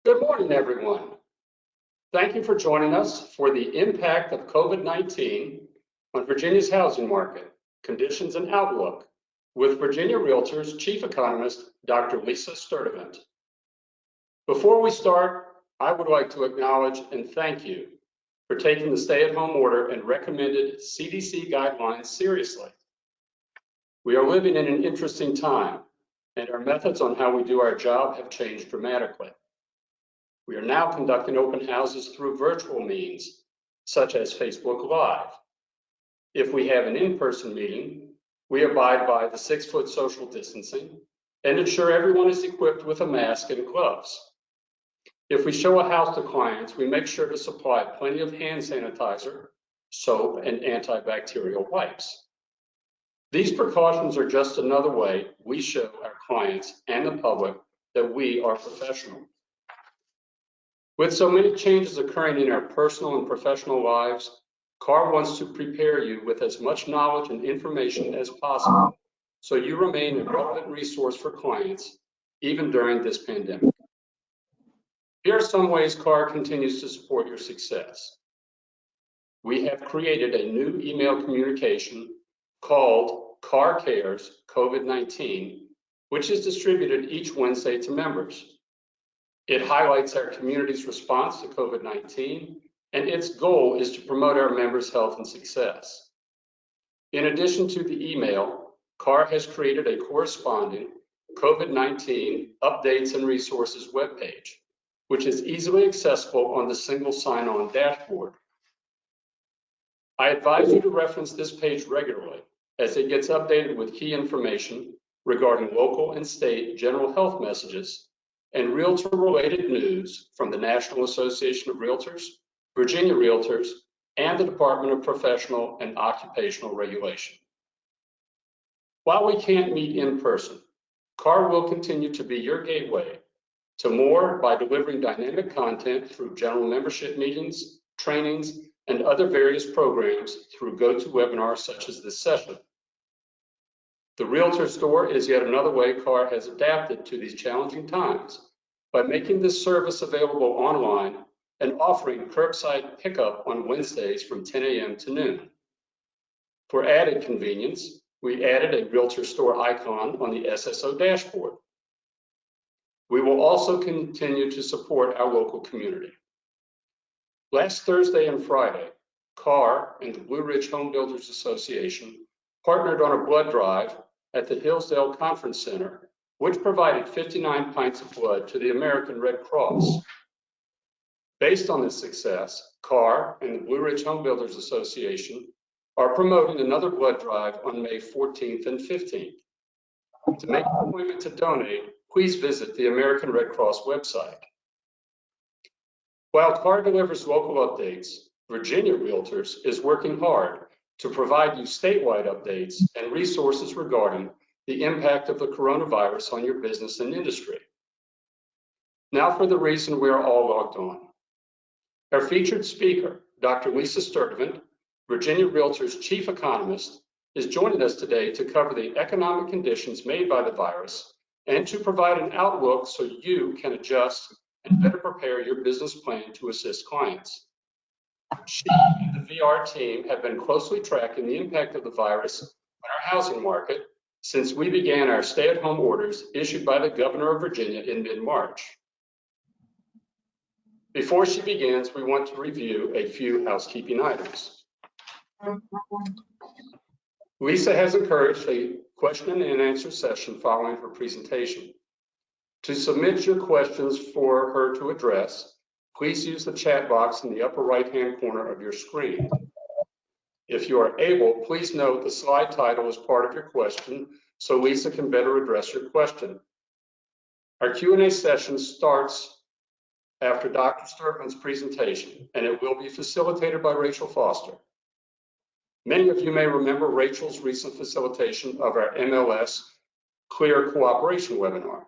Good morning, everyone. Thank you for joining us for the impact of COVID-19 on Virginia's housing market, conditions and outlook with Virginia Realtors Chief Economist, Dr. Lisa Sturtevant. Before we start, I would like to acknowledge and thank you for taking the stay-at-home order and recommended CDC guidelines seriously. We are living in an interesting time, and our methods on how we do our job have changed dramatically. We are now conducting open houses through virtual means, such as Facebook Live. If we have an in-person meeting, we abide by the 6-foot social distancing and ensure everyone is equipped with a mask and gloves. If we show a house to clients, we make sure to supply plenty of hand sanitizer, soap, and antibacterial wipes. These precautions are just another way we show our clients and the public that we are professional. With so many changes occurring in our personal and professional lives, CAR wants to prepare you with as much knowledge and information as possible so you remain a relevant resource for clients, even during this pandemic. Here are some ways CAR continues to support your success. We have created a new email communication called CAR Cares COVID-19, which is distributed each Wednesday to members. It highlights our community's response to COVID-19, and its goal is to promote our members' health and success. In addition to the email, CAR has created a corresponding COVID-19 updates and resources webpage, which is easily accessible on the single sign-on dashboard. I advise you to reference this page regularly as it gets updated with key information regarding local and state general health messages and realtor-related news from the National Association of Realtors, Virginia Realtors, and the Department of Professional and Occupational Regulation. While we can't meet in person, CAR will continue to be your gateway to more by delivering dynamic content through general membership meetings, trainings, and other various programs through GoToWebinar such as this session. The Realtor Store is yet another way CAR has adapted to these challenging times by making this service available online and offering curbside pickup on Wednesdays from 10 a.m. to noon. For added convenience, we added a Realtor Store icon on the SSO dashboard. We will also continue to support our local community. Last Thursday and Friday, CAR and the Blue Ridge Home Builders Association partnered on a blood drive at the Hillsdale Conference Center, which provided 59 pints of blood to the American Red Cross. Based on this success, CAR and the Blue Ridge Home Builders Association are promoting another blood drive on May 14th and 15th. To make an appointment to donate, please visit the American Red Cross website. While CAR delivers local updates, Virginia Realtors is working hard to provide you statewide updates and resources regarding the impact of the coronavirus on your business and industry. Now for the reason we are all logged on. Our featured speaker, Dr. Lisa Sturtevant, Virginia Realtors Chief Economist, is joining us today to cover the economic conditions made by the virus and to provide an outlook so you can adjust and better prepare your business plan to assist clients. She and the VR team have been closely tracking the impact of the virus on our housing market since we began our stay-at-home orders issued by the Governor of Virginia in mid-March. Before she begins, we want to review a few housekeeping items. Lisa has encouraged a question and answer session following her presentation. To submit your questions for her to address, please use the chat box in the upper right-hand corner of your screen. If you are able, please note the slide title is part of your question so Lisa can better address your question. Our Q&A session starts after Dr. Sturtevant's presentation, and it will be facilitated by Rachel Foster. Many of you may remember Rachel's recent facilitation of our MLS Clear Cooperation webinar.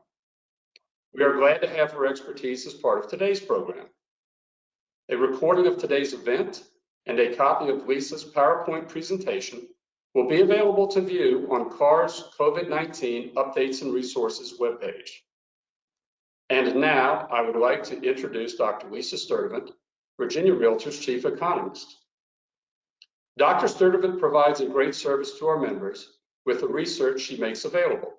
We are glad to have her expertise as part of today's program. A recording of today's event and a copy of Lisa's PowerPoint presentation will be available to view on CAR's COVID-19 Updates and Resources webpage. And now I would like to introduce Dr. Lisa Sturtevant, Virginia Realtors Chief Economist. Dr. Sturdivant provides a great service to our members with the research she makes available.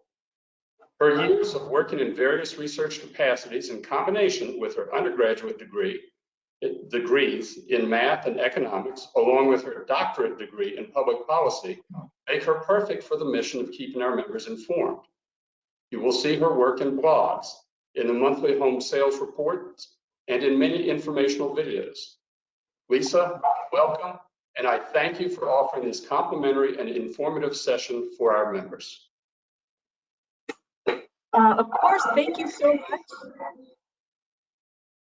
Her years of working in various research capacities in combination with her undergraduate degrees in math and economics, along with her doctorate degree in public policy, make her perfect for the mission of keeping our members informed. You will see her work in blogs, in the monthly home sales reports, and in many informational videos. Lisa, welcome, and I thank you for offering this complimentary and informative session for our members. Of course, thank you so much.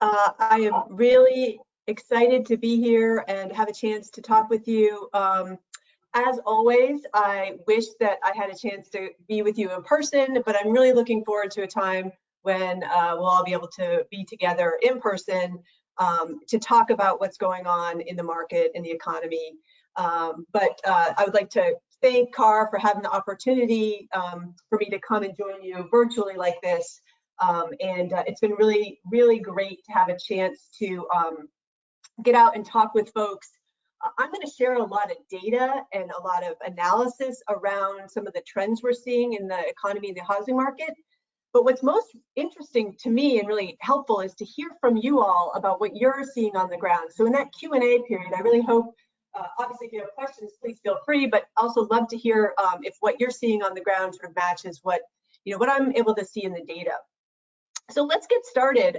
I am really excited to be here and have a chance to talk with you. As always, I wish that I had a chance to be with you in person, but I'm really looking forward to a time when we'll all be able to be together in person to talk about what's going on in the market and the economy. But I would like to thank CAR for having the opportunity for me to come and join you virtually like this. And it's been really, really great to have a chance to get out and talk with folks. I'm going to share a lot of data and a lot of analysis around some of the trends we're seeing in the economy and the housing market. But what's most interesting to me and really helpful is to hear from you all about what you're seeing on the ground. So in that Q&A period, I really hope, obviously if you have questions, please feel free, but also love to hear if what you're seeing on the ground sort of matches what, what I'm able to see in the data. So let's get started.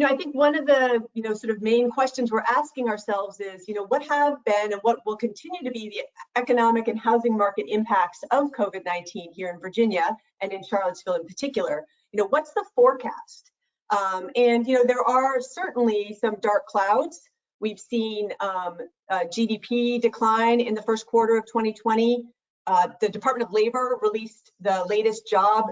I think one of the, sort of main questions we're asking ourselves is, what have been and what will continue to be the economic and housing market impacts of COVID-19 here in Virginia and in Charlottesville in particular? What's the forecast? And, there are certainly some dark clouds. We've seen GDP decline in the first quarter of 2020. The Department of Labor released the latest job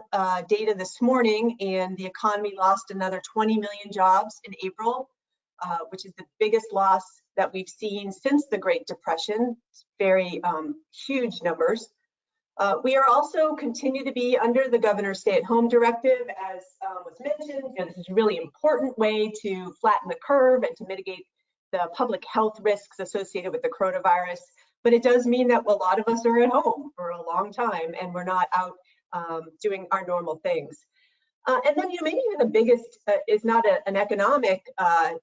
data this morning, and the economy lost another 20 million jobs in April, which is the biggest loss that we've seen since the Great Depression. It's very huge numbers. We are also continue to be under the governor's stay-at-home directive, as was mentioned. This is a really important way to flatten the curve and to mitigate the public health risks associated with the coronavirus. But it does mean that a lot of us are at home for a long time and we're not out doing our normal things. And then, maybe even the biggest is not an economic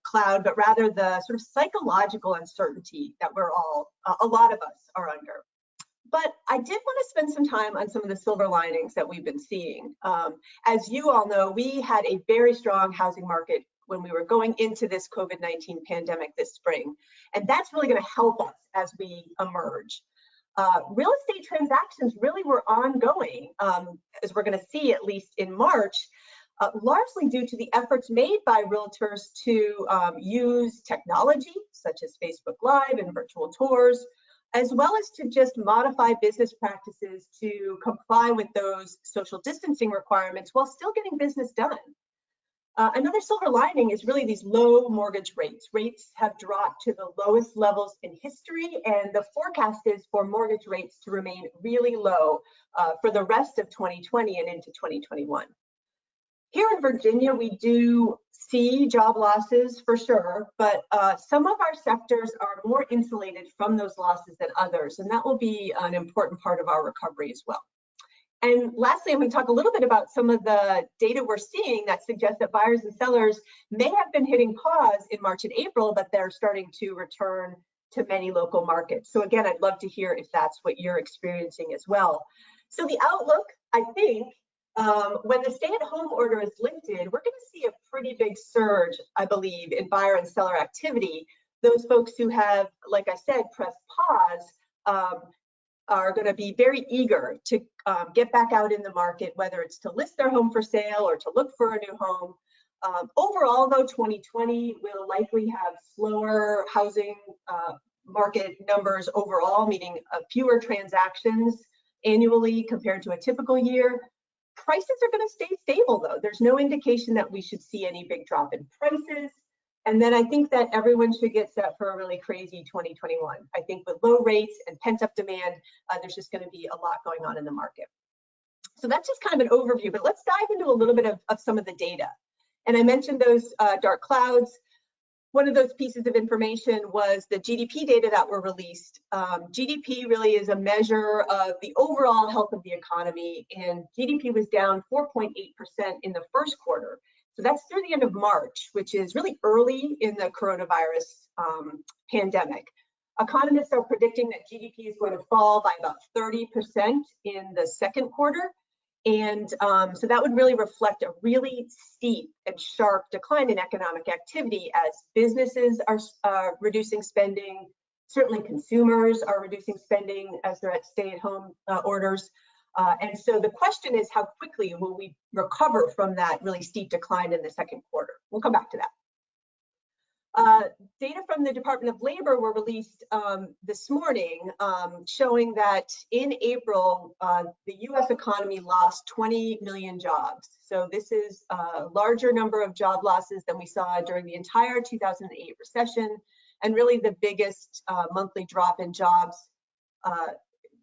cloud, but rather the sort of psychological uncertainty that we're all, a lot of us are under. But I did want to spend some time on some of the silver linings that we've been seeing. As you all know, we had a very strong housing market when we were going into this COVID-19 pandemic this spring. And that's really going to help us as we emerge. Real estate transactions really were ongoing, as we're going to see at least in March, largely due to the efforts made by realtors to use technology, such as Facebook Live and virtual tours, as well as to just modify business practices to comply with those social distancing requirements while still getting business done. Another silver lining is really these low mortgage rates. Rates have dropped to the lowest levels in history, and the forecast is for mortgage rates to remain really low for the rest of 2020 and into 2021. Here in Virginia, we do see job losses for sure, but some of our sectors are more insulated from those losses than others, and that will be an important part of our recovery as well. And lastly, I'm going to talk a little bit about some of the data we're seeing that suggests that buyers and sellers may have been hitting pause in March and April, but they're starting to return to many local markets. So again, I'd love to hear if that's what you're experiencing as well. So the outlook, I think, when the stay-at-home order is lifted, we're going to see a pretty big surge, I believe, in buyer and seller activity. Those folks who have, like I said, pressed pause, are going to be very eager to get back out in the market, whether it's to list their home for sale or to look for a new home. Overall, though, 2020 will likely have slower housing market numbers overall, meaning fewer transactions annually compared to a typical year. Prices are going to stay stable, though. There's no indication that we should see any big drop in prices. And then I think that everyone should get set for a really crazy 2021. I think with low rates and pent-up demand, there's just going to be a lot going on in the market. So that's just kind of an overview, but let's dive into a little bit of some of the data. And I mentioned those dark clouds. One of those pieces of information was the GDP data that were released. GDP really is a measure of the overall health of the economy, and GDP was down 4.8% in the first quarter. So that's through the end of March, which is really early in the coronavirus pandemic. Economists are predicting that GDP is going to fall by about 30% in the second quarter. And so that would really reflect a really steep and sharp decline in economic activity as businesses are reducing spending. Certainly consumers are reducing spending as they're at stay-at-home orders. And so the question is, how quickly will we recover from that really steep decline in the second quarter? We'll come back to that. Data from the Department of Labor were released this morning showing that in April, the US economy lost 20 million jobs. So this is a larger number of job losses than we saw during the entire 2008 recession, and really the biggest monthly drop in jobs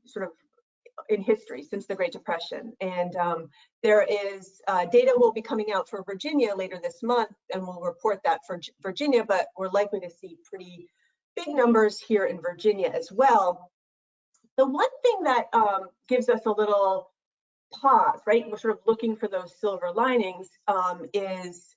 sort of in history since the Great Depression. And there is data will be coming out for Virginia later this month, and we'll report that for Virginia, but we're likely to see pretty big numbers here in Virginia as well. The one thing that gives us a little pause, right? We're sort of looking for those silver linings is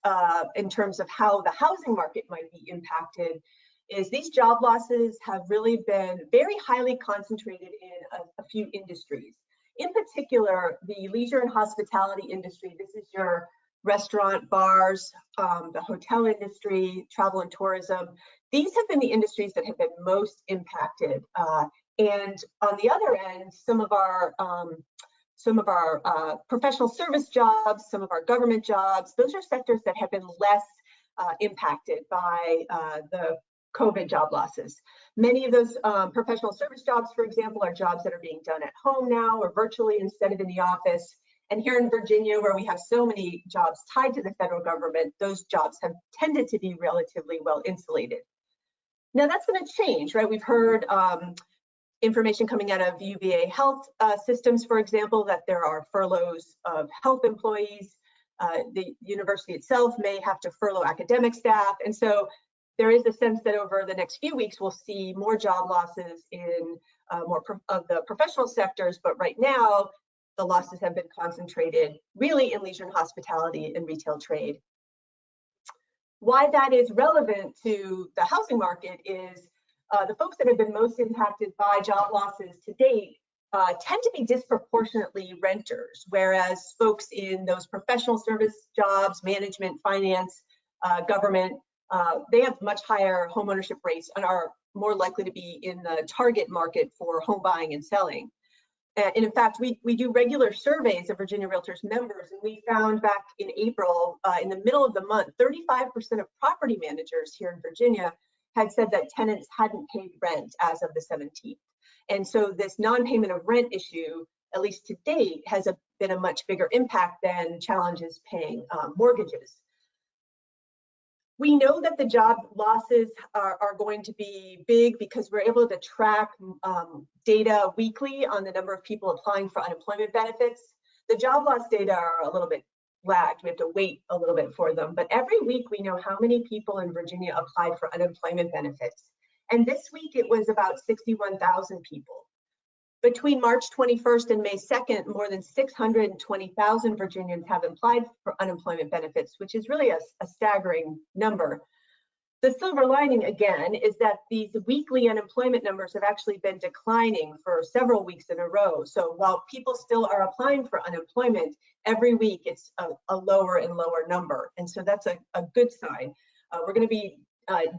in terms of how the housing market might be impacted, is these job losses have really been very highly concentrated in a few industries. In particular, the leisure and hospitality industry. This is your restaurant, bars, the hotel industry, travel and tourism. These have been the industries that have been most impacted. And on the other end, some of our professional service jobs, some of our government jobs, those are sectors that have been less impacted by the COVID job losses. Many of those professional service jobs, for example, are jobs that are being done at home now or virtually instead of in the office. And here in Virginia, where we have so many jobs tied to the federal government, those jobs have tended to be relatively well insulated. Now that's going to change, right? We've heard information coming out of UVA health systems, for example, that there are furloughs of health employees. The university itself may have to furlough academic staff. And so there is a sense that over the next few weeks, we'll see more job losses in more of the professional sectors. But right now, the losses have been concentrated really in leisure and hospitality and retail trade. Why that is relevant to the housing market is the folks that have been most impacted by job losses to date tend to be disproportionately renters, whereas folks in those professional service jobs, management, finance, government, they have much higher home ownership rates and are more likely to be in the target market for home buying and selling. And in fact, we do regular surveys of Virginia Realtors members, and we found back in April, in the middle of the month, 35% of property managers here in Virginia had said that tenants hadn't paid rent as of the 17th. And so this non-payment of rent issue, at least to date, has been a much bigger impact than challenges paying mortgages. We know that the job losses are going to be big because we're able to track data weekly on the number of people applying for unemployment benefits. The job loss data are a little bit lagged. We have to wait a little bit for them. But every week we know how many people in Virginia applied for unemployment benefits. And this week it was about 61,000 people. Between March 21st and May 2nd, more than 620,000 Virginians have applied for unemployment benefits, which is really a staggering number. The silver lining, again, is that these weekly unemployment numbers have actually been declining for several weeks in a row. So while people still are applying for unemployment, every week it's a lower and lower number. And so that's a good sign. We're going to be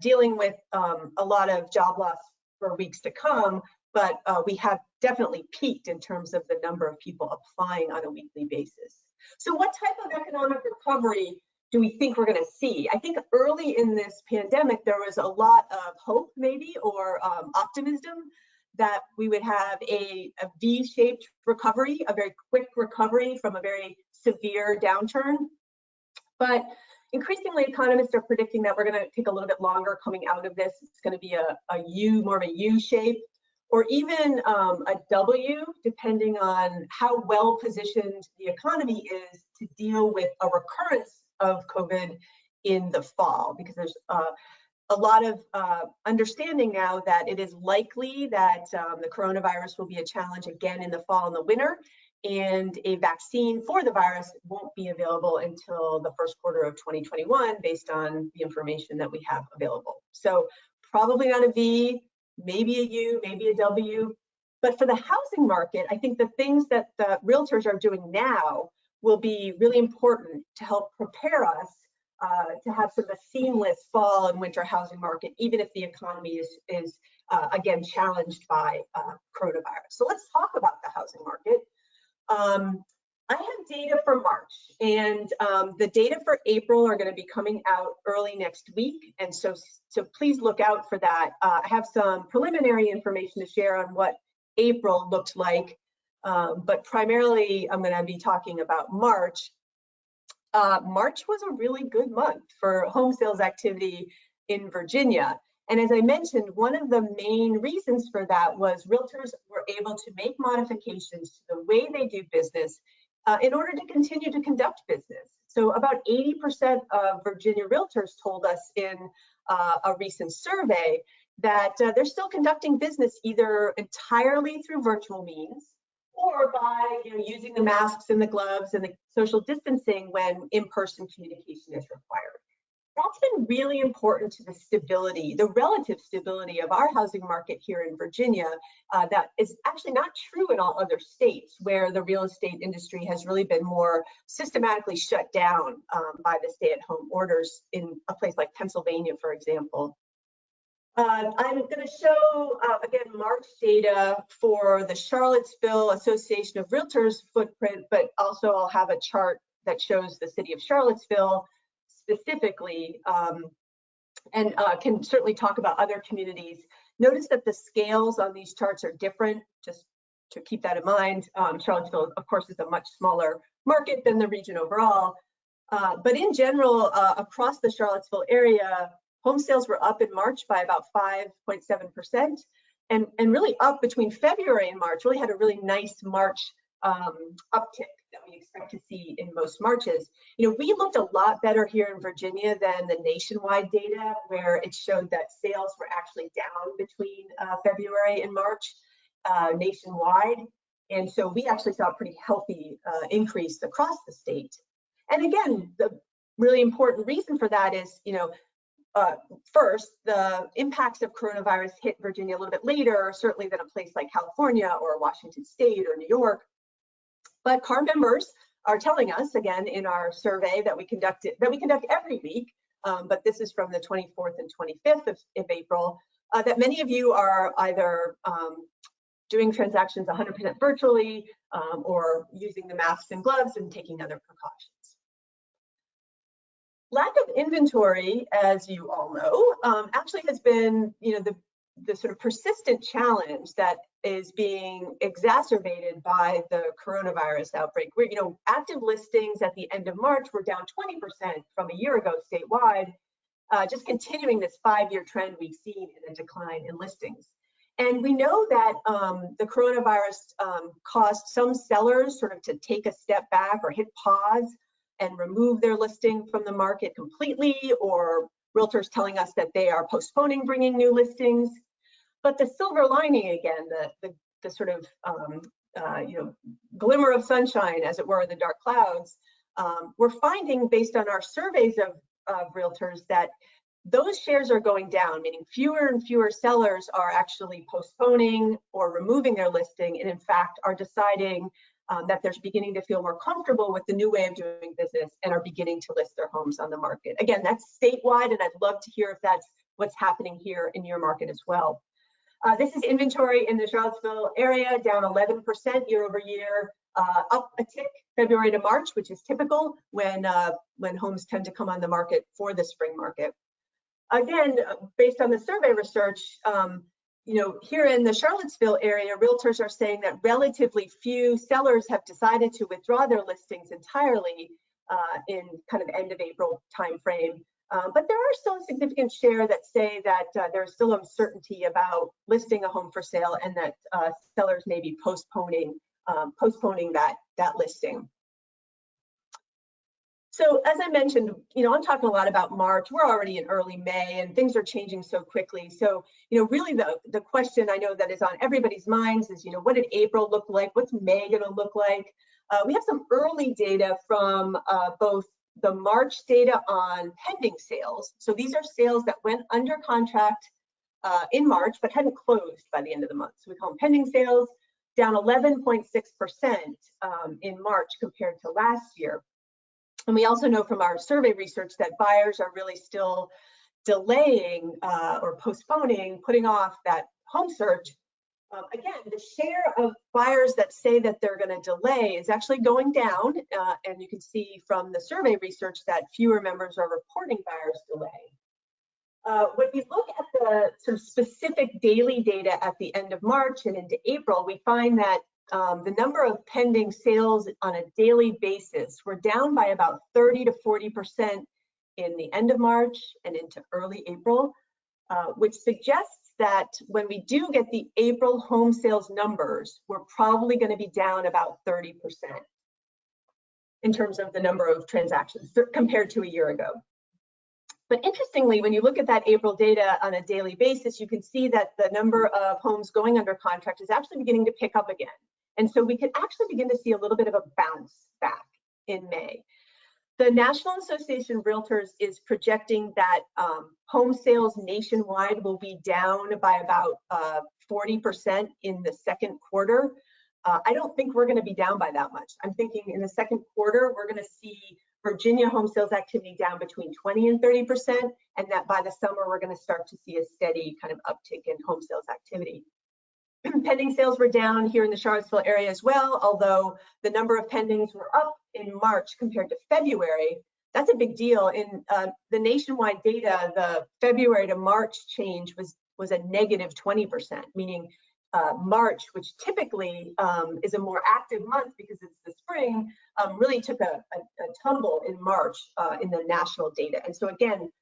dealing with a lot of job loss for weeks to come, but we have definitely peaked in terms of the number of people applying on a weekly basis. So what type of economic recovery do we think we're going to see? I think early in this pandemic, there was a lot of hope maybe, or optimism that we would have a V-shaped recovery, a very quick recovery from a very severe downturn. But increasingly, economists are predicting that we're going to take a little bit longer coming out of this. It's going to be more of a U shape, or even a W, depending on how well positioned the economy is to deal with a recurrence of COVID in the fall, because there's a lot of understanding now that it is likely that the coronavirus will be a challenge again in the fall and the winter, and a vaccine for the virus won't be available until the first quarter of 2021 based on the information that we have available. So probably not a V, maybe a U, maybe a W. But for the housing market, I think the things that the realtors are doing now will be really important to help prepare us to have sort of a seamless fall and winter housing market, even if the economy is again challenged by coronavirus. So let's talk about the housing market. I have data for March, and the data for April are going to be coming out early next week, and so please look out for that. I have some preliminary information to share on what April looked like, but primarily I'm going to be talking about March. March was a really good month for home sales activity in Virginia. And as I mentioned, one of the main reasons for that was realtors were able to make modifications to the way they do business in order to continue to conduct business. So about 80% of Virginia realtors told us in a recent survey that they're still conducting business either entirely through virtual means or by using the masks and the gloves and the social distancing when in-person communication is required. That's been really important to the stability, the relative stability of our housing market here in Virginia. That is actually not true in all other states where the real estate industry has really been more systematically shut down by the stay-at-home orders in a place like Pennsylvania, for example. I'm going to show, again, March data for the Charlottesville Association of Realtors footprint, but also I'll have a chart that shows the city of Charlottesville specifically, and can certainly talk about other communities. Notice that the scales on these charts are different, just to keep that in mind. Charlottesville, of course, is a much smaller market than the region overall, but in general, across the Charlottesville area, home sales were up in March by about 5.7%, and really up between February and March. Really had a really nice March uptick that we expect to see in most Marches. We looked a lot better here in Virginia than the nationwide data, where it showed that sales were actually down between February and March nationwide. And so we actually saw a pretty healthy increase across the state. And again, the really important reason for that is, first, the impacts of coronavirus hit Virginia a little bit later, certainly than a place like California or Washington State or New York. But CAR members are telling us, again, in our survey that we conduct every week, but this is from the 24th and 25th of April, that many of you are either doing transactions 100% virtually or using the masks and gloves and taking other precautions. Lack of inventory, as you all know, actually has been, the sort of persistent challenge that is being exacerbated by the coronavirus outbreak. Active listings at the end of March were down 20% from a year ago statewide, just continuing this 5-year trend we've seen in a decline in listings. And we know that the coronavirus caused some sellers sort of to take a step back or hit pause and remove their listing from the market completely, or realtors telling us that they are postponing bringing new listings. But the silver lining, again, the sort of glimmer of sunshine, as it were, in the dark clouds, we're finding based on our surveys of realtors that those shares are going down, meaning fewer and fewer sellers are actually postponing or removing their listing, and in fact are deciding that they're beginning to feel more comfortable with the new way of doing business and are beginning to list their homes on the market. Again, that's statewide, and I'd love to hear if that's what's happening here in your market as well. This is inventory in the Charlottesville area, down 11% year over year, up a tick February to March, which is typical when homes tend to come on the market for the spring market. Again, based on the survey research, here in the Charlottesville area, realtors are saying that relatively few sellers have decided to withdraw their listings entirely in kind of end of April timeframe. But there are still a significant share that say that there's still uncertainty about listing a home for sale, and that sellers may be postponing that listing. So as I mentioned, I'm talking a lot about March. We're already in early May, and things are changing so quickly. So, really the question I know that is on everybody's minds is, what did April look like? What's May going to look like? We have some early data from both the March data on pending sales. So these are sales that went under contract in March, but hadn't closed by the end of the month. So we call them pending sales, down 11.6% in March compared to last year. And we also know from our survey research that buyers are really still delaying or postponing, putting off that home search. Again, the share of buyers that say that they're going to delay is actually going down. And you can see from the survey research that fewer members are reporting buyers delay. When we look at the sort of specific daily data at the end of March and into April, we find that the number of pending sales on a daily basis were down by about 30 to 40% in the end of March and into early April, which suggests that when we do get the April home sales numbers, we're probably going to be down about 30% in terms of the number of transactions compared to a year ago. But interestingly, when you look at that April data on a daily basis, you can see that the number of homes going under contract is actually beginning to pick up again. And so we could actually begin to see a little bit of a bounce back in May. The National Association of Realtors is projecting that home sales nationwide will be down by about 40% in the second quarter. I don't think we're going to be down by that much. I'm thinking in the second quarter, we're going to see Virginia home sales activity down between 20 and 30%, and that by the summer, we're going to start to see a steady kind of uptick in home sales activity. Pending sales were down here in the Charlottesville area as well, although the number of pendings were up in March compared to February. That's a big deal. In the nationwide data, the February to March change was a negative 20%, meaning March, which typically is a more active month because it's the spring, really took a tumble in March in the national data. And so again,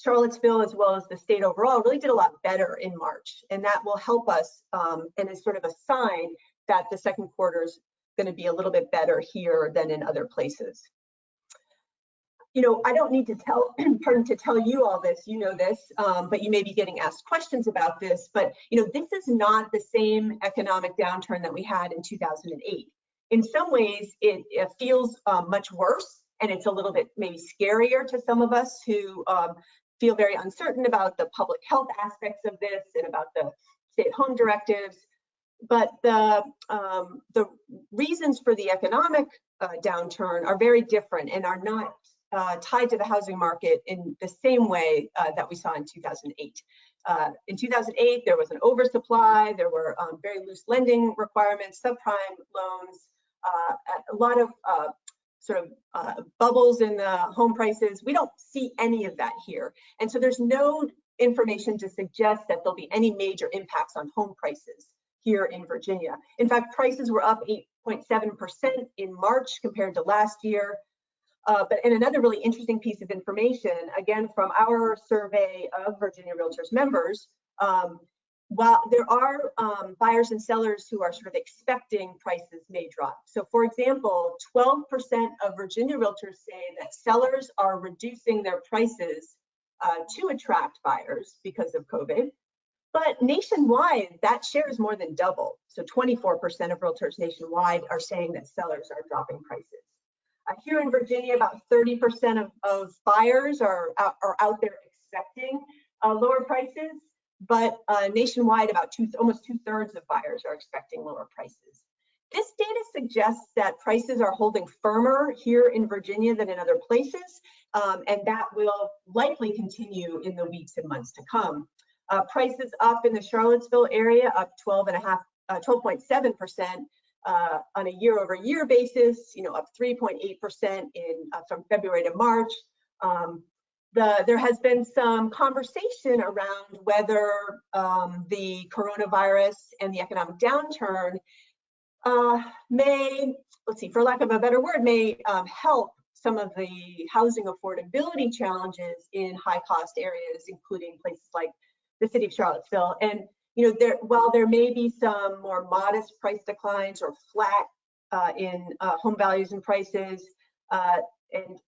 Charlottesville, as well as the state overall, really did a lot better in March, and that will help us and is sort of a sign that the second quarter is going to be a little bit better here than in other places. I don't need to tell you all this, this, but you may be getting asked questions about this. But this is not the same economic downturn that we had in 2008. In some ways, it feels much worse, and it's a little bit maybe scarier to some of us who feel very uncertain about the public health aspects of this and about the stay-at-home directives. But the reasons for the economic downturn are very different and are not tied to the housing market in the same way that we saw in 2008. In 2008, there was an oversupply. There were very loose lending requirements, subprime loans, a lot of sort of bubbles in the home prices. We don't see any of that here. And so there's no information to suggest that there'll be any major impacts on home prices here in Virginia. In fact, prices were up 8.7% in March compared to last year. But in another really interesting piece of information, again, from our survey of Virginia Realtors members, while there are buyers and sellers who are sort of expecting prices may drop. So for example, 12% of Virginia Realtors say that sellers are reducing their prices to attract buyers because of COVID. But nationwide, that share is more than double. So 24% of realtors nationwide are saying that sellers are dropping prices. Here in Virginia, about 30% of buyers are out there expecting lower prices. But nationwide, about almost 2/3 of buyers are expecting lower prices. This data suggests that prices are holding firmer here in Virginia than in other places, and that will likely continue in the weeks and months to come. Prices up in the Charlottesville area, up 12.7% on a year-over-year basis, up 3.8% from February to March. There has been some conversation around whether the coronavirus and the economic downturn may, for lack of a better word, may help some of the housing affordability challenges in high cost areas, including places like the city of Charlottesville. And while there may be some more modest price declines or flat in home values and prices, and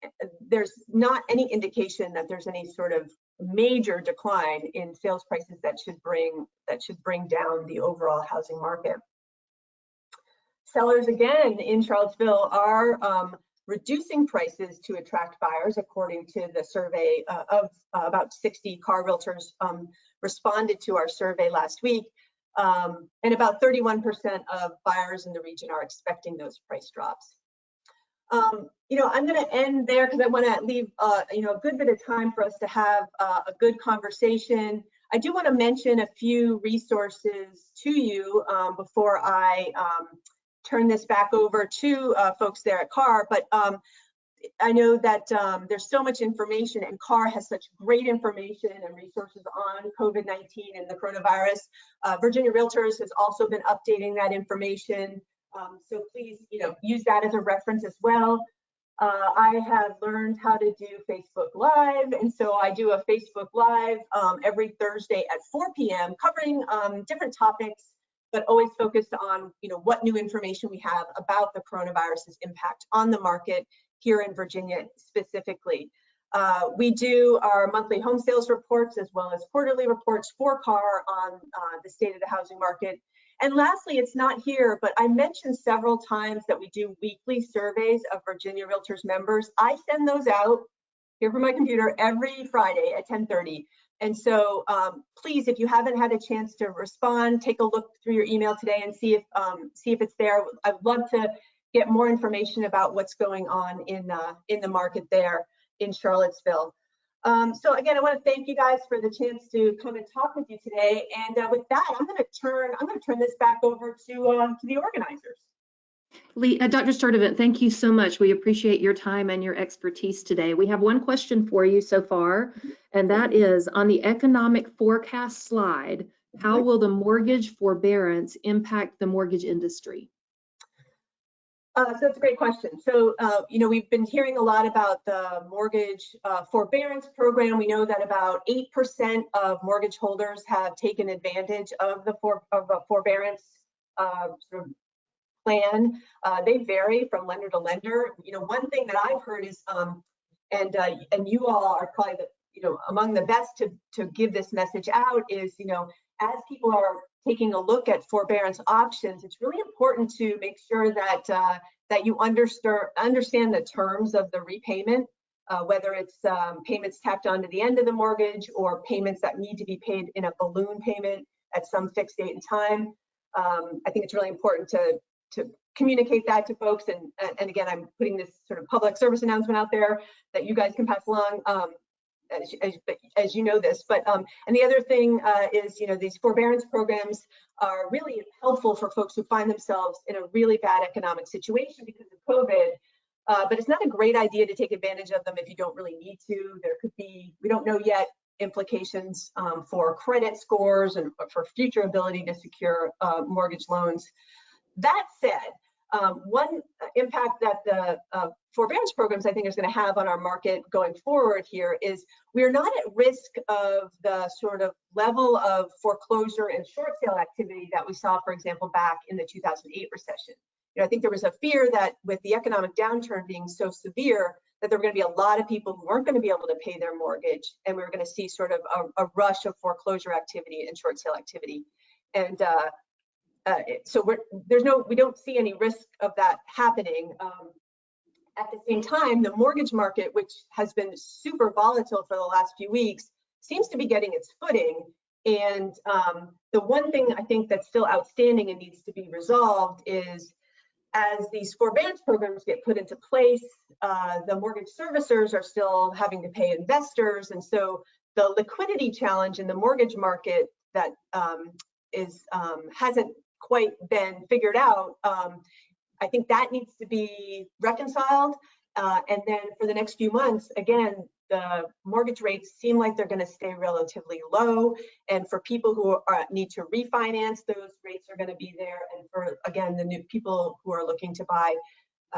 there's not any indication that there's any sort of major decline in sales prices that should bring down the overall housing market. Sellers, again, in Charlottesville are reducing prices to attract buyers, according to the survey of about 60 car realtors responded to our survey last week. And about 31% of buyers in the region are expecting those price drops. I'm going to end there because I want to leave a good bit of time for us to have a good conversation. I do want to mention a few resources to you before I turn this back over to folks there at CAR. But I know that there's so much information, and CAR has such great information and resources on COVID-19 and the coronavirus. Virginia Realtors has also been updating that information. So please, use that as a reference as well. I have learned how to do Facebook Live, and so I do a Facebook Live every Thursday at 4 p.m. covering different topics, but always focused on what new information we have about the coronavirus's impact on the market here in Virginia specifically. We do our monthly home sales reports as well as quarterly reports for CAR on the state of the housing market. And lastly, it's not here, but I mentioned several times that we do weekly surveys of Virginia Realtors members. I send those out here from my computer every Friday at 10:30. And so please, if you haven't had a chance to respond, take a look through your email today and see if it's there. I'd love to get more information about what's going on in the market there in Charlottesville. So again, I want to thank you guys for the chance to come and talk with you today. And with that, I'm going to turn this back over to the organizers. Dr. Sturdivant, thank you so much. We appreciate your time and your expertise today. We have one question for you so far, and that is, on the economic forecast slide, how will the mortgage forbearance impact the mortgage industry? So that's a great question. So, we've been hearing a lot about the mortgage forbearance program. We know that about 8% of mortgage holders have taken advantage of the forbearance sort of plan. They vary from lender to lender. One thing that I've heard is, and you all are probably among the best to give this message out is, as people are taking a look at forbearance options, it's really important to make sure that that you understand the terms of the repayment, whether it's payments tacked on to the end of the mortgage or payments that need to be paid in a balloon payment at some fixed date and time. I think it's really important to communicate that to folks. And again, I'm putting this sort of public service announcement out there that you guys can pass along. As you know this, but and the other thing is, these forbearance programs are really helpful for folks who find themselves in a really bad economic situation because of COVID. But it's not a great idea to take advantage of them if you don't really need to. There could be, we don't know yet, implications for credit scores and for future ability to secure mortgage loans. That said, one impact that the forbearance programs, I think, is going to have on our market going forward here is we're not at risk of the sort of level of foreclosure and short sale activity that we saw, for example, back in the 2008 recession. I think there was a fear that with the economic downturn being so severe that there were going to be a lot of people who weren't going to be able to pay their mortgage, and we were going to see sort of a rush of foreclosure activity and short sale activity. And so we don't see any risk of that happening. At the same time, the mortgage market, which has been super volatile for the last few weeks, seems to be getting its footing. And the one thing I think that's still outstanding and needs to be resolved is, as these forbearance programs get put into place, the mortgage servicers are still having to pay investors. And so the liquidity challenge in the mortgage market that hasn't quite been figured out, I think that needs to be reconciled. And then for the next few months, again, the mortgage rates seem like they're going to stay relatively low. And for people who need to refinance, those rates are going to be there. And for, again, the new people who are looking to buy,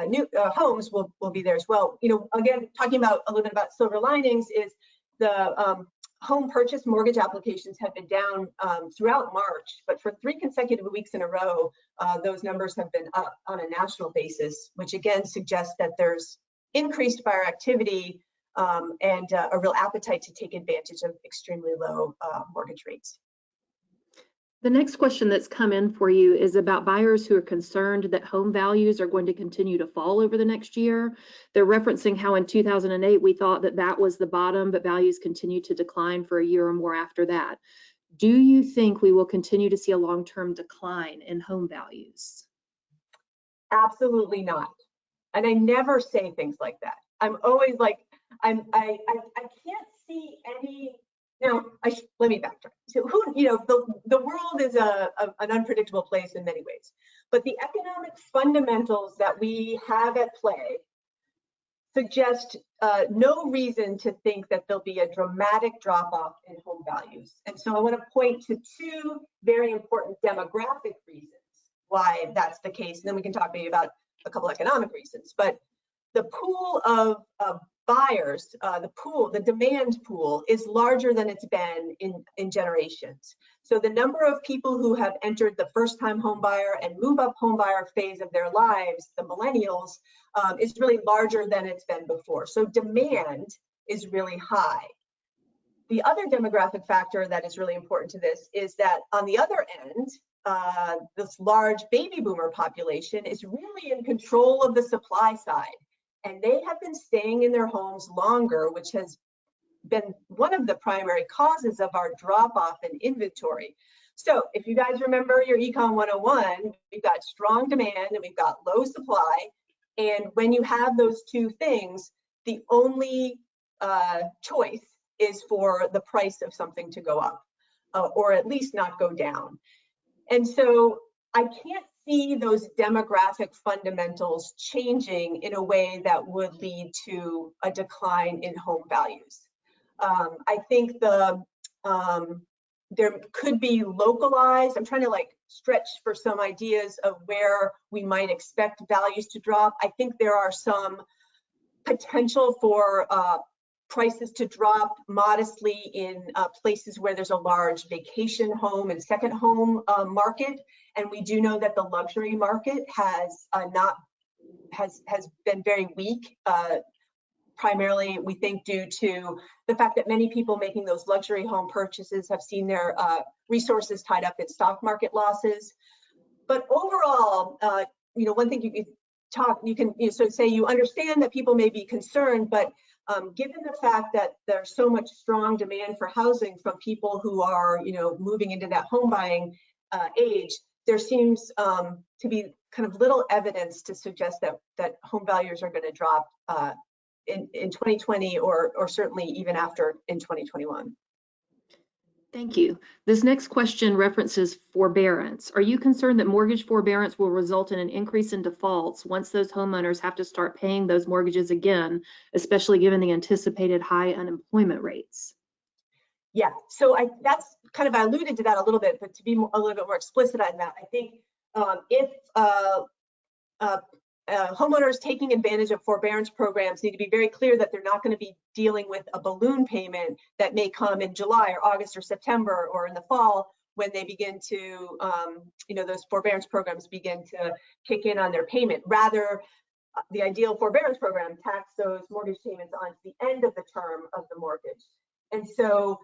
new homes will be there as well. You know, again, talking about a little bit about silver linings is the home purchase mortgage applications have been down throughout March, but for 3 consecutive weeks in a row, those numbers have been up on a national basis, which again suggests that there's increased buyer activity and a real appetite to take advantage of extremely low mortgage rates. The next question that's come in for you is about buyers who are concerned that home values are going to continue to fall over the next year. They're referencing how in 2008 we thought that that was the bottom, but values continued to decline for a year or more after that. Do you think we will continue to see a long-term decline in home values? Absolutely not. And I never say things like that. I'm always like, I can't see any. Now, let me backtrack. So the world is an unpredictable place in many ways, but the economic fundamentals that we have at play suggest no reason to think that there'll be a dramatic drop-off in home values. And so I want to point to 2 very important demographic reasons why that's the case. And then we can talk maybe about a couple economic reasons. But the pool of buyers, the demand pool is larger than it's been in generations. So the number of people who have entered the first-time home buyer and move-up home buyer phase of their lives, the millennials, is really larger than it's been before. So demand is really high. The other demographic factor that is really important to this is that on the other end, this large baby boomer population is really in control of the supply side. And they have been staying in their homes longer, which has been one of the primary causes of our drop-off in inventory. So if you guys remember your Econ 101, we've got strong demand and we've got low supply. And when you have those 2 things, the only choice is for the price of something to go up or at least not go down. And so I can't see those demographic fundamentals changing in a way that would lead to a decline in home values. I think there could be localized, I'm trying to stretch for some ideas of where we might expect values to drop. I think there are some potential for prices to drop modestly in places where there's a large vacation home and second home market. And we do know that the luxury market has been very weak, primarily we think due to the fact that many people making those luxury home purchases have seen their resources tied up in stock market losses. But overall, one thing you can sort of say you understand that people may be concerned, but given the fact that there's so much strong demand for housing from people who are, moving into that home buying age, there seems to be kind of little evidence to suggest that home values are going to drop in 2020 or certainly even after in 2021. Thank you. This next question references forbearance. Are you concerned that mortgage forbearance will result in an increase in defaults once those homeowners have to start paying those mortgages again, especially given the anticipated high unemployment rates? Yeah, so that's kind of, I alluded to that a little bit, but to be a little bit more explicit on that, I think if homeowners taking advantage of forbearance programs need to be very clear that they're not going to be dealing with a balloon payment that may come in July or August or September or in the fall when they begin to, those forbearance programs begin to kick in on their payment. Rather, the ideal forbearance program tacks those mortgage payments onto the end of the term of the mortgage. And so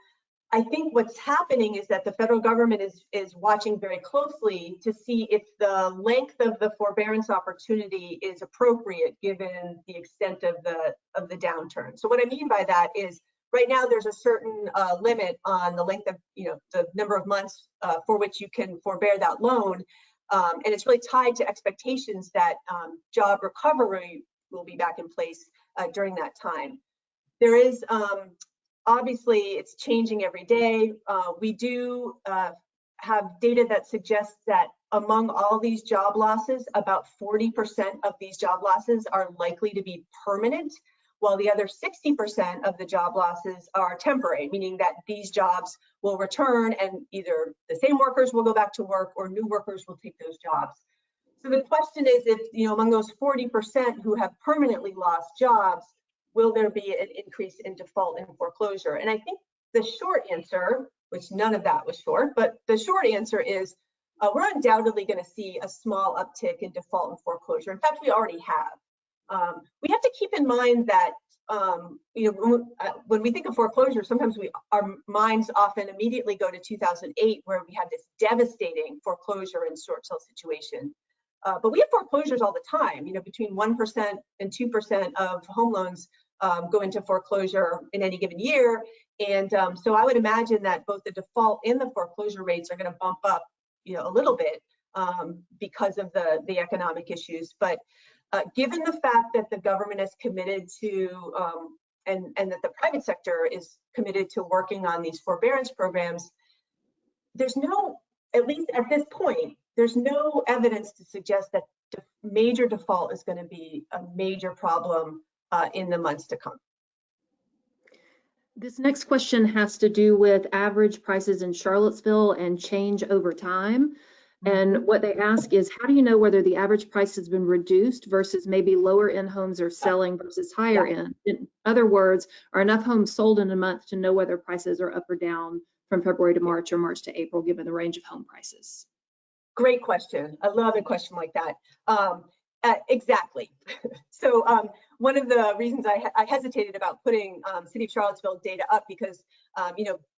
I think what's happening is that the federal government is watching very closely to see if the length of the forbearance opportunity is appropriate given the extent of the downturn. So what I mean by that is right now there's a certain limit on the length of the number of months for which you can forbear that loan, and it's really tied to expectations that job recovery will be back in place during that time. There is obviously, it's changing every day. We do have data that suggests that among all these job losses, about 40% of these job losses are likely to be permanent, while the other 60% of the job losses are temporary, meaning that these jobs will return and either the same workers will go back to work or new workers will take those jobs. So the question is, if, among those 40% who have permanently lost jobs, will there be an increase in default and foreclosure? And I think the short answer, which none of that was short, but the short answer is we're undoubtedly going to see a small uptick in default and foreclosure. In fact, we already have. We have to keep in mind that when we think of foreclosure, sometimes our minds often immediately go to 2008, where we had this devastating foreclosure and short sale situation. But we have foreclosures all the time. Between 1% and 2% of home loans go into foreclosure in any given year. And so I would imagine that both the default and the foreclosure rates are going to bump up, a little bit because of the economic issues. But given the fact that the government is committed to, and that the private sector is committed to working on these forbearance programs, there's no, at least at this point, there's no evidence to suggest that major default is going to be a major problem in the months to come. This next question has to do with average prices in Charlottesville and change over time. And what they ask is, how do you know whether the average price has been reduced versus maybe lower end homes are selling versus higher end? In other words, are enough homes sold in a month to know whether prices are up or down from February to March or March to April, given the range of home prices? Great question. I love a question like that. Exactly. So one of the reasons I hesitated about putting City of Charlottesville data up, because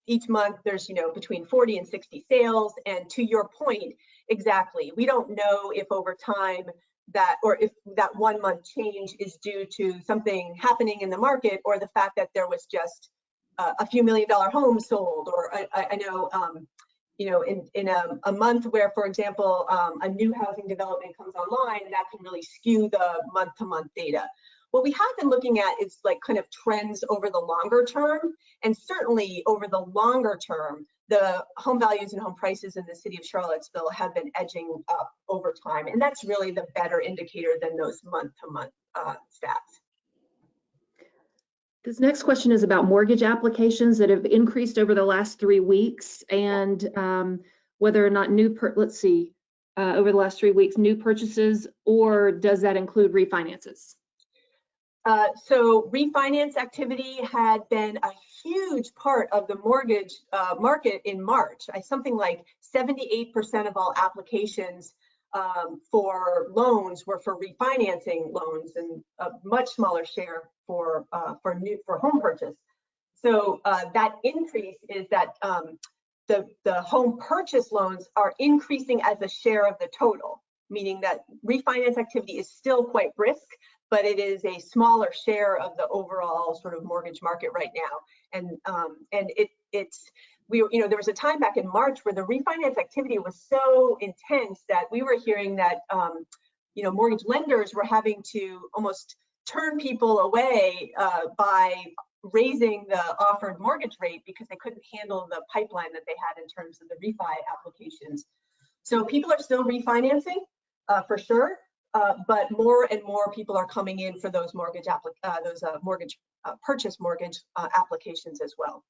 each month there's between 40 and 60 sales, and to your point, exactly, we don't know if over time that, or if that 1 month change is due to something happening in the market, or the fact that there was just a few $1 million homes sold, or I know in a month where, for example, a new housing development comes online, that can really skew the month-to-month data. What we have been looking at is like kind of trends over the longer term, and certainly over the longer term, the home values and home prices in the city of Charlottesville have been edging up over time, and that's really the better indicator than those month-to-month stats. This next question is about mortgage applications that have increased over the last 3 weeks, and whether or not over the last 3 weeks, new purchases, or does that include refinances? So refinance activity had been a huge part of the mortgage market in March. Something like 78% of all applications for loans were for refinancing loans, and a much smaller share for home purchase. So that increase is that the home purchase loans are increasing as a share of the total, meaning that refinance activity is still quite brisk, but it is a smaller share of the overall sort of mortgage market right now. And there was a time back in March where the refinance activity was so intense that we were hearing that mortgage lenders were having to almost turn people away by raising the offered mortgage rate because they couldn't handle the pipeline that they had in terms of the refi applications. So people are still refinancing for sure, but more and more people are coming in for those purchase mortgage applications as well.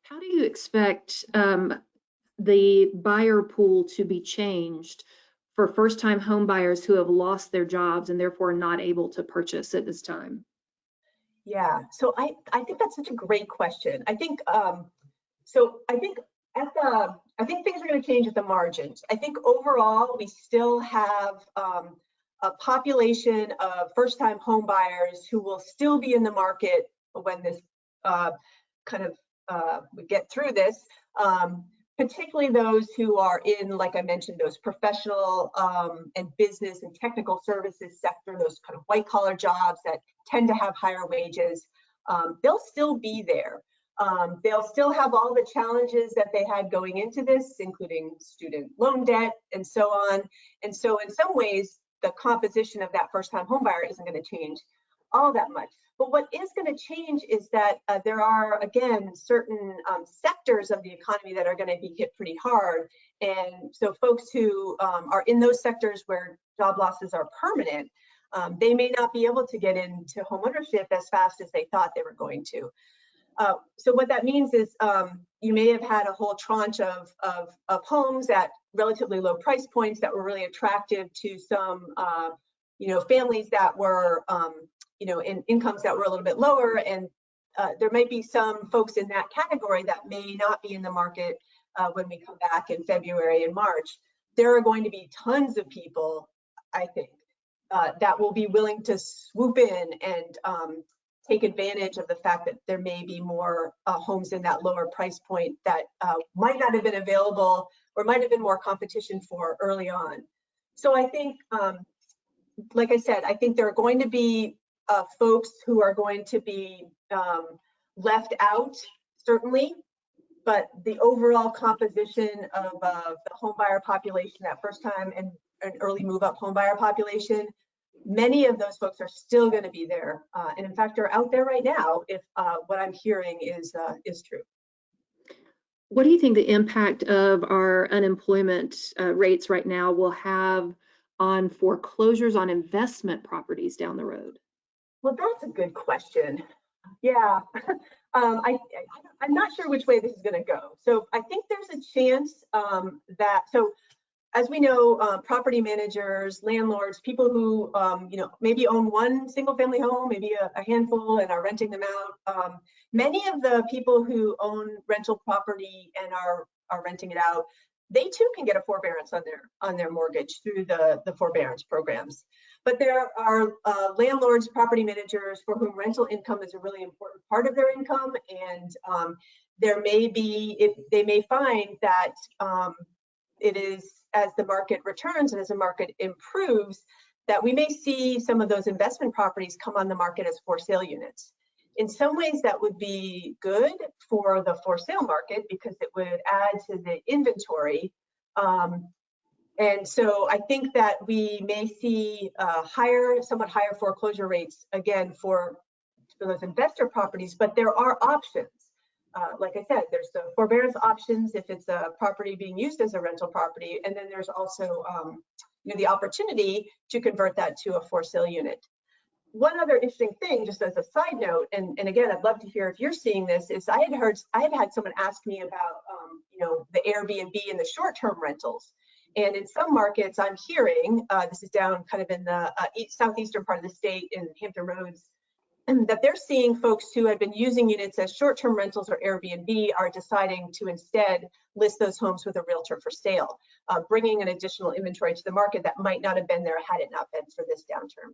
How do you expect the buyer pool to be changed for first-time home buyers who have lost their jobs and therefore not able to purchase at this time? Yeah, so I think that's such a great question. I think I think things are going to change at the margins. I think overall we still have a population of first-time home buyers who will still be in the market when this we get through this. Particularly those who are in, like I mentioned, those professional and business and technical services sector, those kind of white collar jobs that tend to have higher wages. They'll still be there. They'll still have all the challenges that they had going into this, including student loan debt and so on. And so in some ways, the composition of that first-time home buyer isn't going to change all that much. But what is going to change is that there are, again, certain sectors of the economy that are going to be hit pretty hard. And so folks who are in those sectors where job losses are permanent, they may not be able to get into homeownership as fast as they thought they were going to. So what that means is you may have had a whole tranche of homes at relatively low price points that were really attractive to some families that were in incomes that were a little bit lower, and there might be some folks in that category that may not be in the market when we come back in February and March. There are going to be tons of people, I think, that will be willing to swoop in and take advantage of the fact that there may be more homes in that lower price point that might not have been available or might have been more competition for early on. So I think, like I said, I think there are going to be folks who are going to be left out, certainly, but the overall composition of the home buyer population, that first time and an early move up home buyer population, many of those folks are still going to be there, and in fact are out there right now if what I'm hearing is true. What do you think the impact of our unemployment rates right now will have on foreclosures on investment properties down the road? Well, that's a good question. Yeah, I'm not sure which way this is going to go. So I think there's a chance that, so as we know, property managers, landlords, people who maybe own one single family home, maybe a handful, and are renting them out. Many of the people who own rental property and are renting it out, they too can get a forbearance on their mortgage through the forbearance programs. But there are landlords, property managers for whom rental income is a really important part of their income, and there may be, they may find that it is, as the market returns and as the market improves, that we may see some of those investment properties come on the market as for sale units. In some ways that would be good for the for sale market because it would add to the inventory. And so I think that we may see somewhat higher foreclosure rates again for those investor properties, but there are options. Like I said, there's the forbearance options if it's a property being used as a rental property, and then there's also the opportunity to convert that to a for sale unit. One other interesting thing, just as a side note, and again, I'd love to hear if you're seeing this, is I had had someone ask me about the Airbnb and the short-term rentals. And in some markets, I'm hearing, this is down kind of in the southeastern part of the state in Hampton Roads, and that they're seeing folks who had been using units as short-term rentals or Airbnb are deciding to instead list those homes with a realtor for sale, bringing an additional inventory to the market that might not have been there had it not been for this downturn.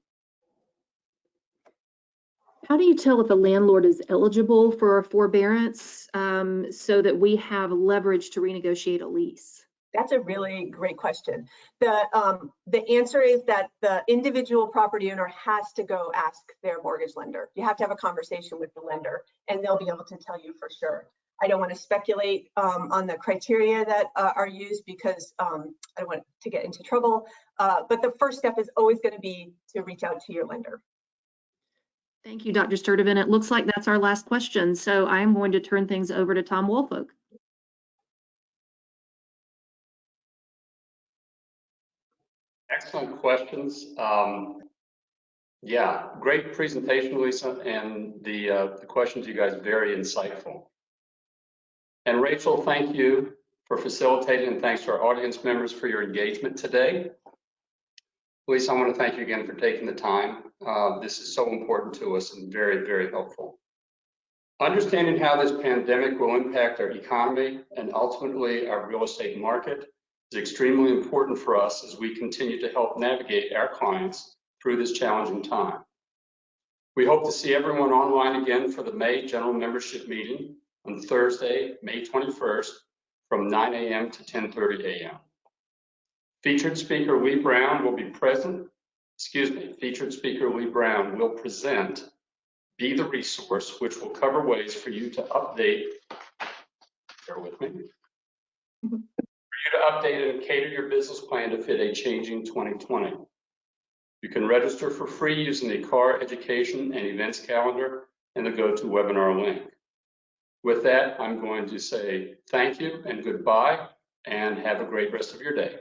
How do you tell if a landlord is eligible for a forbearance so that we have leverage to renegotiate a lease? That's a really great question. The answer is that the individual property owner has to go ask their mortgage lender. You have to have a conversation with the lender, and they'll be able to tell you for sure. I don't want to speculate on the criteria that are used because I don't want to get into trouble. But the first step is always going to be to reach out to your lender. Thank you, Dr. Sturdivant. It looks like that's our last question. So I'm going to turn things over to Tom Woolfolk. Excellent questions. Yeah, great presentation, Lisa, and the questions you guys very insightful. And Rachel, thank you for facilitating, and thanks to our audience members for your engagement today. Lisa, I want to thank you again for taking the time. This is so important to us and very, very helpful. Understanding how this pandemic will impact our economy and ultimately our real estate market is extremely important for us as we continue to help navigate our clients through this challenging time. We hope to see everyone online again for the May General Membership Meeting on Thursday, May 21st from 9 a.m. to 10:30 a.m. Featured speaker Lee Brown will present Be the Resource, which will cover ways for you to update, bear with me, for you to update and cater your business plan to fit a changing 2020. You can register for free using the CAR Education and Events Calendar and the GoToWebinar link. With that, I'm going to say thank you and goodbye, and have a great rest of your day.